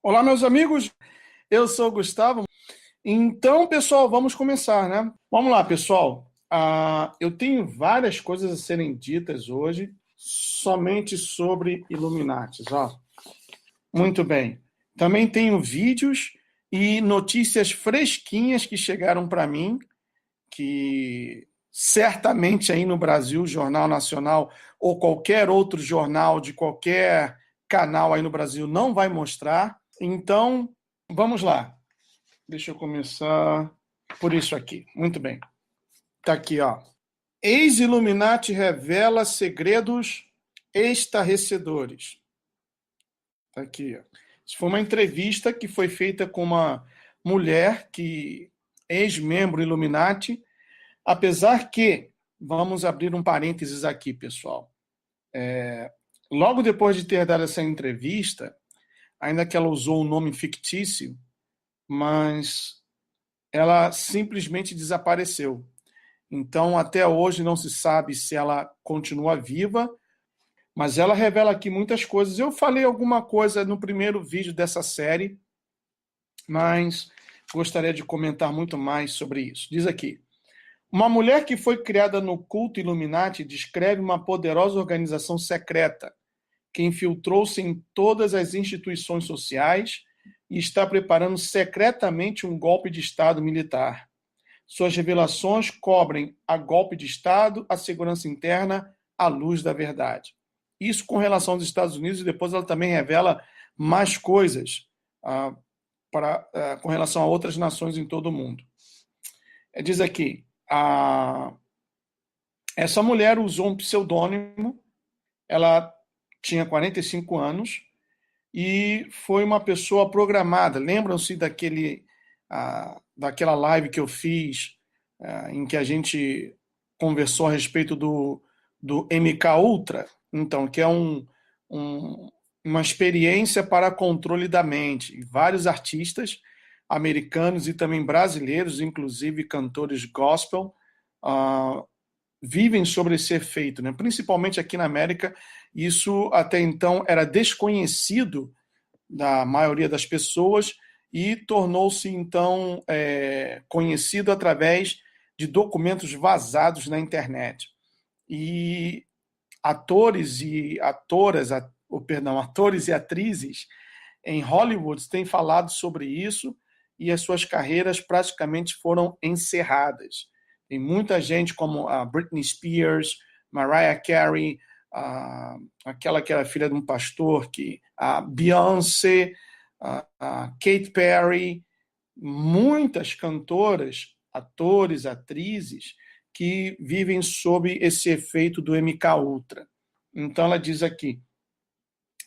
Olá, meus amigos. Eu sou o Gustavo. Então, pessoal, vamos começar, né? Vamos lá, pessoal. Eu tenho várias coisas a serem ditas hoje, somente sobre Illuminatis, ó. Muito bem. Também tenho vídeos e notícias fresquinhas que chegaram para mim, que certamente aí no Brasil, o Jornal Nacional ou qualquer outro jornal de qualquer canal aí no Brasil não vai mostrar. Então, vamos lá. Deixa eu começar por isso aqui. Muito bem. Tá aqui, ó. Ex-Illuminati revela segredos estarrecedores. Tá aqui, ó. Isso foi uma entrevista que foi feita com uma mulher que ex-membro Illuminati, apesar que, vamos abrir um parênteses aqui, pessoal. Logo depois de ter dado essa entrevista, ainda que ela usou um nome fictício, mas ela simplesmente desapareceu. Então, até hoje não se sabe se ela continua viva, mas ela revela aqui muitas coisas. Eu falei alguma coisa no primeiro vídeo dessa série, mas gostaria de comentar muito mais sobre isso. Diz aqui: uma mulher que foi criada no culto Illuminati descreve uma poderosa organização secreta que infiltrou-se em todas as instituições sociais e está preparando secretamente um golpe de Estado militar. Suas revelações cobrem a golpe de Estado, a segurança interna, à luz da verdade. Isso com relação aos Estados Unidos, e depois ela também revela mais coisas com relação a outras nações em todo o mundo. Diz aqui, essa mulher usou um pseudônimo, ela tinha 45 anos e foi uma pessoa programada. Lembram-se daquela live que eu fiz em que a gente conversou a respeito do MK Ultra? Então, que é uma experiência para controle da mente. Vários artistas americanos e também brasileiros, inclusive cantores gospel, vivem sobre esse efeito, né? Principalmente aqui na América. Isso até então era desconhecido da maioria das pessoas e tornou-se então conhecido através de documentos vazados na internet. E atores e atrizes em Hollywood têm falado sobre isso e as suas carreiras praticamente foram encerradas. Tem muita gente como a Britney Spears, Mariah Carey, aquela que era filha de um pastor, a Beyoncé, a Katy Perry, muitas cantoras, atores, atrizes que vivem sob esse efeito do MK Ultra. Então ela diz aqui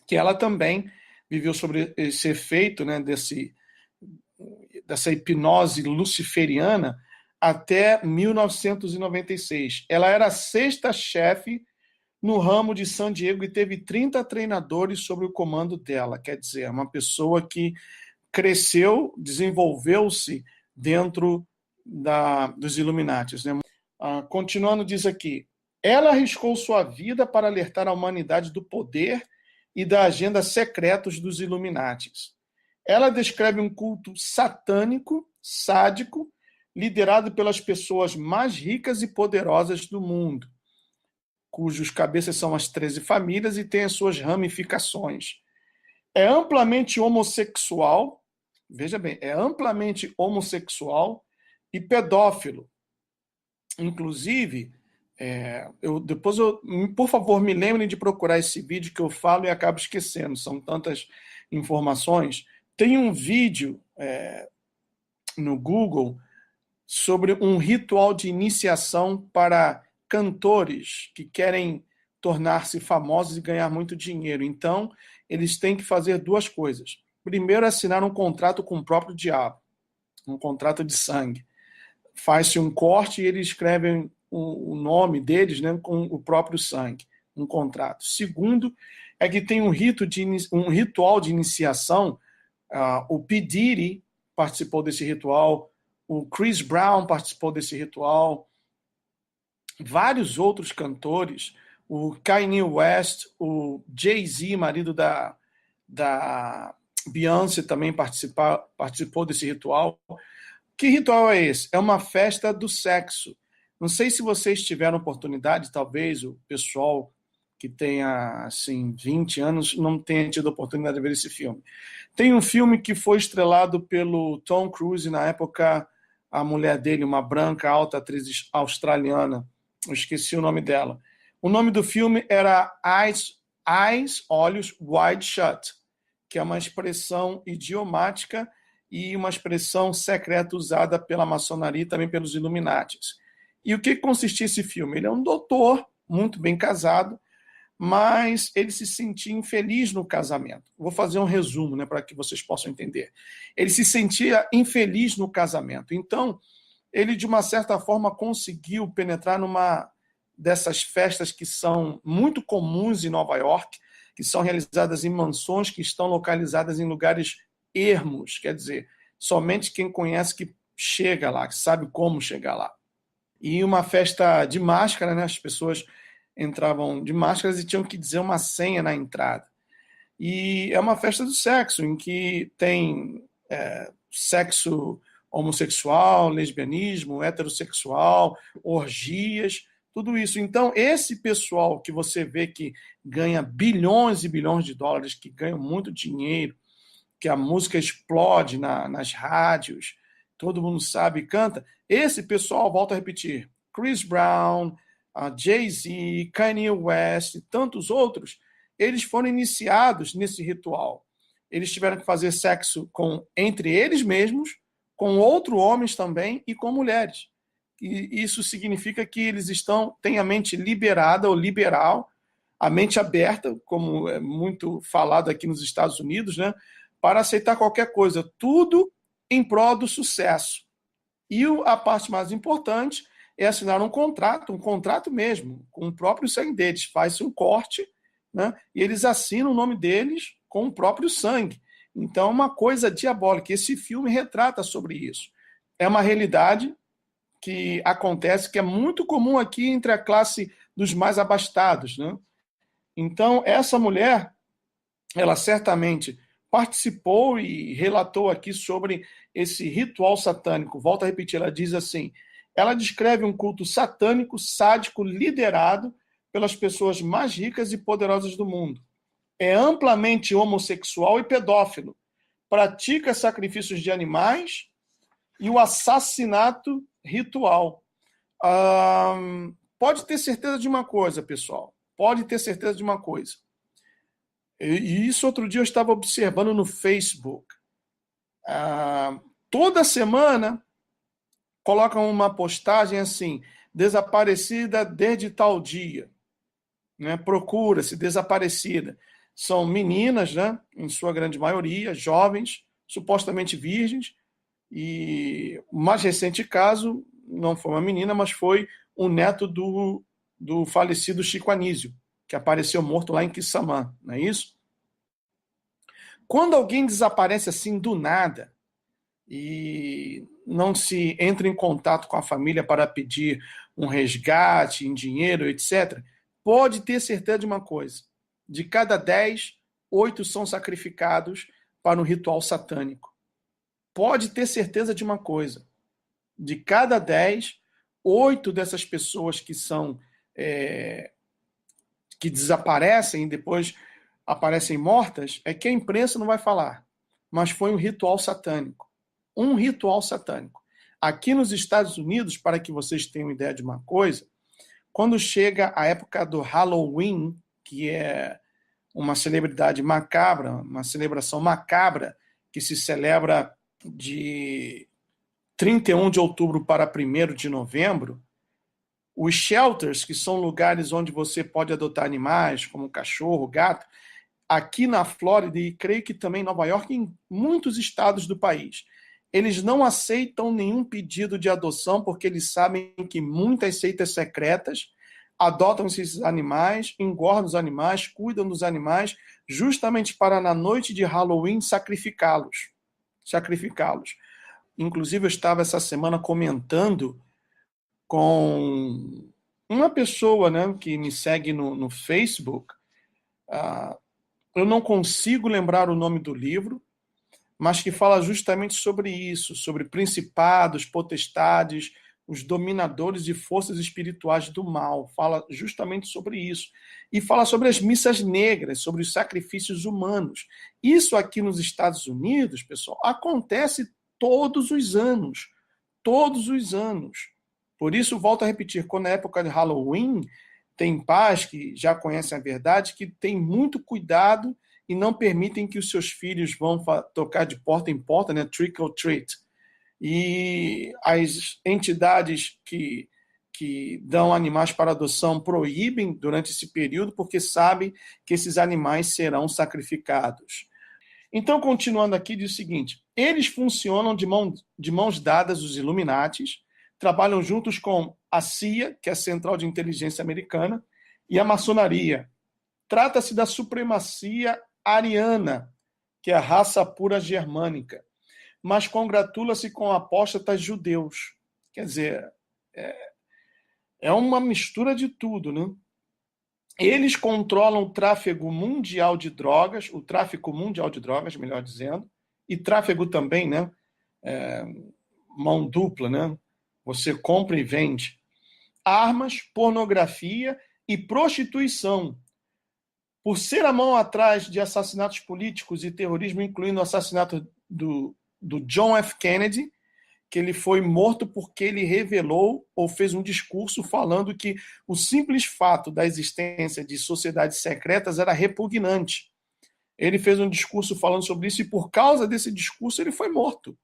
que ela também viveu sobre esse efeito, né, dessa hipnose luciferiana até 1996. Ela era a sexta chefe no ramo de San Diego e teve 30 treinadores sob o comando dela. Quer dizer, uma pessoa que cresceu, desenvolveu-se dentro dos Illuminatis, né? Continuando, diz aqui, ela arriscou sua vida para alertar a humanidade do poder e da agenda secretos dos Illuminatis. Ela descreve um culto satânico, sádico, liderado pelas pessoas mais ricas e poderosas do mundo, cujos cabeças são as 13 famílias e têm as suas ramificações. É amplamente homossexual, veja bem, é amplamente homossexual e pedófilo. Inclusive, por favor, me lembrem de procurar esse vídeo que eu falo e acabo esquecendo, são tantas informações. Tem um vídeo no Google sobre um ritual de iniciação para cantores que querem tornar-se famosos e ganhar muito dinheiro. Então, eles têm que fazer duas coisas. Primeiro, assinar um contrato com o próprio diabo, um contrato de sangue. Faz-se um corte e eles escrevem o nome deles, né, com o próprio sangue, um contrato. Segundo, é que tem um ritual de iniciação. O P. Diddy participou desse ritual, o Chris Brown participou desse ritual, vários outros cantores, o Kanye West, o Jay-Z, marido da Beyoncé também participou desse ritual. Que ritual é esse? É uma festa do sexo. Não sei se vocês tiveram oportunidade, talvez o pessoal que tenha assim 20 anos não tenha tido a oportunidade de ver esse filme. Tem um filme que foi estrelado pelo Tom Cruise, na época a mulher dele, uma branca, alta atriz australiana, eu esqueci o nome dela. O nome do filme era Olhos Wide Shut, que é uma expressão idiomática e uma expressão secreta usada pela maçonaria e também pelos Illuminatis. E o que consistia esse filme? Ele é um doutor, muito bem casado, mas ele se sentia infeliz no casamento. Vou fazer um resumo, né, para que vocês possam entender. Ele se sentia infeliz no casamento. Então, ele, de uma certa forma, conseguiu penetrar numa dessas festas que são muito comuns em Nova York, que são realizadas em mansões que estão localizadas em lugares ermos, quer dizer, somente quem conhece que chega lá, que sabe como chegar lá. E uma festa de máscara, né, as pessoas entravam de máscaras e tinham que dizer uma senha na entrada. E é uma festa do sexo, em que tem sexo homossexual, lesbianismo, heterossexual, orgias, tudo isso. Então, esse pessoal que você vê que ganha bilhões e bilhões de dólares, que ganham muito dinheiro, que a música explode nas rádios, todo mundo sabe e canta, esse pessoal, volta a repetir, Chris Brown, Jay-Z, Kanye West e tantos outros, eles foram iniciados nesse ritual. Eles tiveram que fazer sexo entre eles mesmos, com outros homens também e com mulheres. E isso significa que eles têm a mente liberada ou liberal, a mente aberta, como é muito falado aqui nos Estados Unidos, né, para aceitar qualquer coisa, tudo em prol do sucesso. E a parte mais importante é assinar um contrato mesmo, com o próprio sangue deles. Faz-se um corte, né, e eles assinam o nome deles com o próprio sangue. Então, é uma coisa diabólica. Esse filme retrata sobre isso. É uma realidade que acontece, que é muito comum aqui entre a classe dos mais abastados, né? Então, essa mulher, ela certamente participou e relatou aqui sobre esse ritual satânico. Volto a repetir, ela diz assim, ela descreve um culto satânico, sádico, liderado pelas pessoas mais ricas e poderosas do mundo. É amplamente homossexual e pedófilo. Pratica sacrifícios de animais e o assassinato ritual. Pode ter certeza de uma coisa, pessoal. Pode ter certeza de uma coisa. E isso outro dia eu estava observando no Facebook. Toda semana colocam uma postagem assim, desaparecida desde tal dia. Né? Procura-se, desaparecida. São meninas, né? Em sua grande maioria, jovens, supostamente virgens. E o mais recente caso não foi uma menina, mas foi um neto do falecido Chico Anísio, que apareceu morto lá em Quissamã, não é isso? Quando alguém desaparece assim do nada e não se entra em contato com a família para pedir um resgate em dinheiro, etc., pode ter certeza de uma coisa. De cada 10, 8 são sacrificados para um ritual satânico. Pode ter certeza de uma coisa. De cada 10, 8 dessas pessoas que são que desaparecem e depois aparecem mortas, é que a imprensa não vai falar. Mas foi um ritual satânico. Um ritual satânico. Aqui nos Estados Unidos, para que vocês tenham ideia de uma coisa, quando chega a época do Halloween, que é uma celebridade macabra, uma celebração macabra, que se celebra de 31 de outubro para 1º de novembro, os shelters, que são lugares onde você pode adotar animais, como cachorro, gato, aqui na Flórida, e creio que também em Nova York, em muitos estados do país, eles não aceitam nenhum pedido de adoção, porque eles sabem que muitas seitas secretas adotam esses animais, engordam os animais, cuidam dos animais, justamente para, na noite de Halloween, sacrificá-los. Inclusive, eu estava essa semana comentando com uma pessoa, né, que me segue no Facebook. Eu não consigo lembrar o nome do livro, mas que fala justamente sobre isso, sobre principados, potestades, os dominadores de forças espirituais do mal. Fala justamente sobre isso. E fala sobre as missas negras, sobre os sacrifícios humanos. Isso aqui nos Estados Unidos, pessoal, acontece todos os anos. Todos os anos. Por isso, volto a repetir, quando é época de Halloween, tem pais que já conhecem a verdade, que têm muito cuidado e não permitem que os seus filhos vão tocar de porta em porta, né, trick or treat. E as entidades que dão animais para adoção proíbem durante esse período, porque sabem que esses animais serão sacrificados. Então, continuando aqui, diz o seguinte: eles funcionam de mãos dadas, os Illuminatis, trabalham juntos com a CIA, que é a Central de Inteligência Americana, e a maçonaria. Trata-se da supremacia ariana, que é a raça pura germânica, mas congratula-se com apóstatas judeus. Quer dizer, é uma mistura de tudo, né? Eles controlam o tráfego mundial de drogas, o tráfico mundial de drogas, melhor dizendo, e tráfego também, né? Mão dupla, né? Você compra e vende. Armas, pornografia e prostituição. Por ser a mão atrás de assassinatos políticos e terrorismo, incluindo o assassinato do John F. Kennedy, que ele foi morto porque ele revelou ou fez um discurso falando que o simples fato da existência de sociedades secretas era repugnante. Ele fez um discurso falando sobre isso e por causa desse discurso ele foi morto.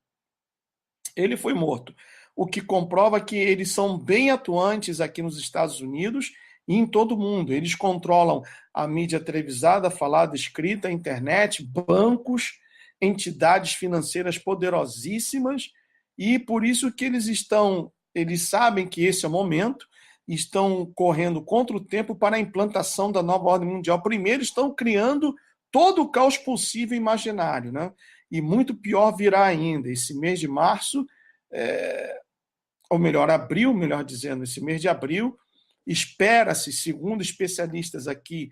Ele foi morto. O que comprova que eles são bem atuantes aqui nos Estados Unidos e em todo o mundo. Eles controlam a mídia televisada, falada, escrita, a internet, bancos, entidades financeiras poderosíssimas, e por isso que eles sabem que esse é o momento, estão correndo contra o tempo para a implantação da nova ordem mundial. Primeiro, estão criando todo o caos possível e imaginário, né? E muito pior virá ainda. Esse mês de março, ou melhor, abril, melhor dizendo, esse mês de abril, espera-se, segundo especialistas aqui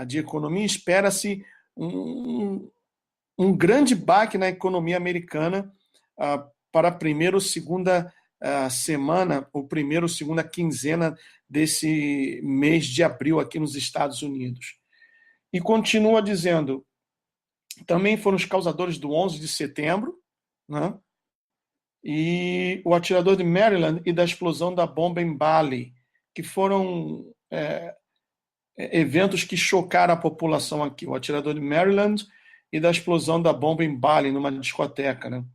de economia, espera-se um grande baque na economia americana para a primeira ou segunda semana, ou primeira ou segunda quinzena desse mês de abril aqui nos Estados Unidos. E continua dizendo, também foram os causadores do 11 de setembro, né? E o atirador de Maryland e da explosão da bomba em Bali, que foram eventos que chocaram a população aqui. O atirador de Maryland e da explosão da bomba em Bali, numa discoteca, né?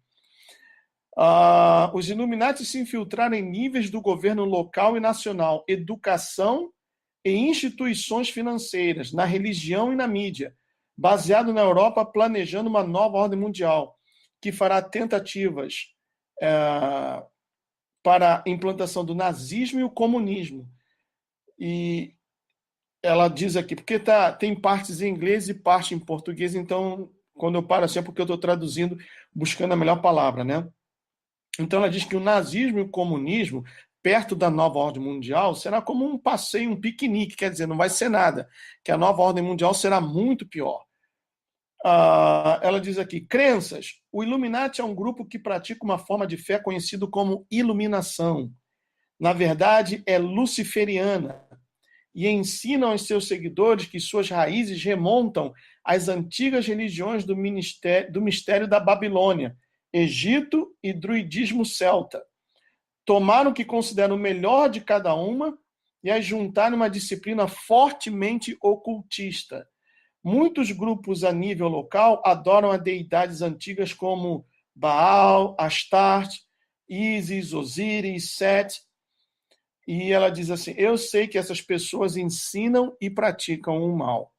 Os Illuminati se infiltraram em níveis do governo local e nacional, educação e instituições financeiras, na religião e na mídia, baseado na Europa, planejando uma nova ordem mundial, que fará tentativas para a implantação do nazismo e o comunismo. E ela diz aqui, porque tem partes em inglês e parte em português, então, quando eu paro assim é porque eu estou traduzindo, buscando a melhor palavra, né? Então ela diz que o nazismo e o comunismo, perto da nova ordem mundial, será como um passeio, um piquenique, quer dizer, não vai ser nada, que a nova ordem mundial será muito pior. Ela diz aqui, crenças. O Illuminati é um grupo que pratica uma forma de fé conhecido como iluminação. Na verdade, é luciferiana e ensinam aos seus seguidores que suas raízes remontam às antigas religiões do mistério da Babilônia, Egito e druidismo celta. Tomaram o que consideram o melhor de cada uma e as juntaram em uma disciplina fortemente ocultista. Muitos grupos a nível local adoram a deidades antigas como Baal, Astarte, Ísis, Osíris, Set. E ela diz assim, eu sei que essas pessoas ensinam e praticam o mal.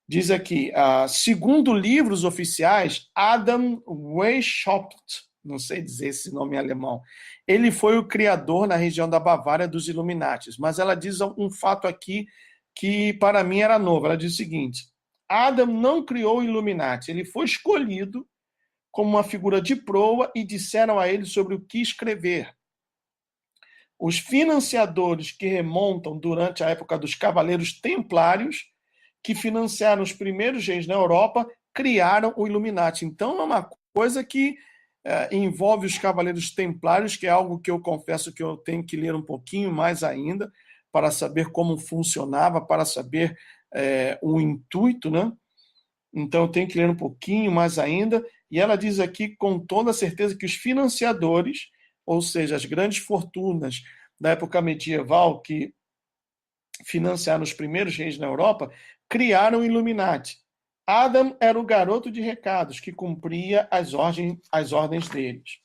Diz aqui, segundo livros oficiais, Adam Weishaupt, não sei dizer esse nome em alemão, ele foi o criador na região da Bavária dos Illuminatis. Mas ela diz um fato aqui que para mim era novo. Ela diz o seguinte, Adam não criou o Illuminati, ele foi escolhido como uma figura de proa e disseram a ele sobre o que escrever. Os financiadores que remontam durante a época dos Cavaleiros Templários, que financiaram os primeiros reis na Europa, criaram o Illuminati. Então é uma coisa que envolve os Cavaleiros Templários, que é algo que eu confesso que eu tenho que ler um pouquinho mais ainda, para saber como funcionava, para saber o intuito, né? Então eu tenho que ler um pouquinho mais ainda, e ela diz aqui com toda certeza que os financiadores, ou seja, as grandes fortunas da época medieval que financiaram os primeiros reis na Europa, criaram o Illuminati. Adam era o garoto de recados que cumpria as ordens deles.